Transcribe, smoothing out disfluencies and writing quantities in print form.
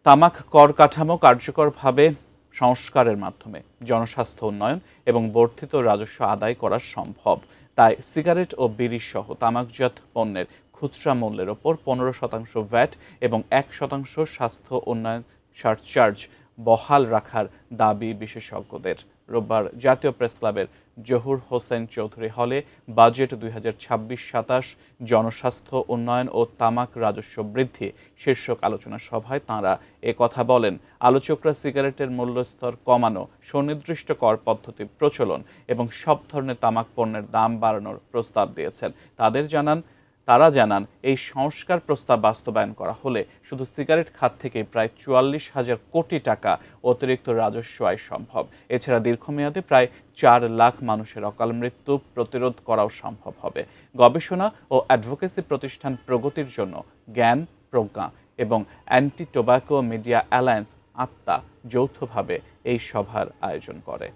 তামাক কর কাঠামো কার্যকরভাবে সংস্কারের মাধ্যমে জনস্বাস্থ্য উন্নয়ন এবং বর্ধিত রাজস্ব আদায় করা সম্ভব। তাই সিগারেট ও বিড়ি সহ তামাকজাত পণ্যের খুচরা মূল্যের ওপর 15% ভ্যাট এবং 1% স্বাস্থ্য উন্নয়ন সারচার্জ বহাল রাখার দাবি বিশেষজ্ঞদের। রোববার জাতীয় প্রেসক্লাবের জহুর হোসেন চৌধুরী হলে বাজেট 2026-27 জনস্বাস্থ্য উন্নয়ন ও তামাক রাজস্ব বৃদ্ধি শীর্ষক আলোচনা সভায় তাঁরা কথা বলেন। আলোচকরা সিগারেটের মূল্যস্তর কমানো, সুনির্দিষ্ট কর পদ্ধতির প্রচলন এবং সব ধরনের তামাক পণ্যের দাম বাড়ানোর প্রস্তাব দিয়েছেন। তারা জানান এই সংস্কার প্রস্তাব বাস্তবায়ন করা হলে শুধু সিগারেট খাত থেকে প্রায় 44,000 কোটি টাকা অতিরিক্ত রাজস্ব আয় সম্ভব। এছাড়া দীর্ঘমেয়াদে প্রায় 4 লাখ মানুষের অকাল মৃত্যু প্রতিরোধ করাও সম্ভব হবে। গবেষণা ও অ্যাডভোকেসি প্রতিষ্ঠান প্রগতির জন্য জ্ঞান প্রজ্ঞা এবং অ্যান্টি টোব্যাকো মিডিয়া অ্যালায়েন্স আত্মা যৌথভাবে এই সভার আয়োজন করে।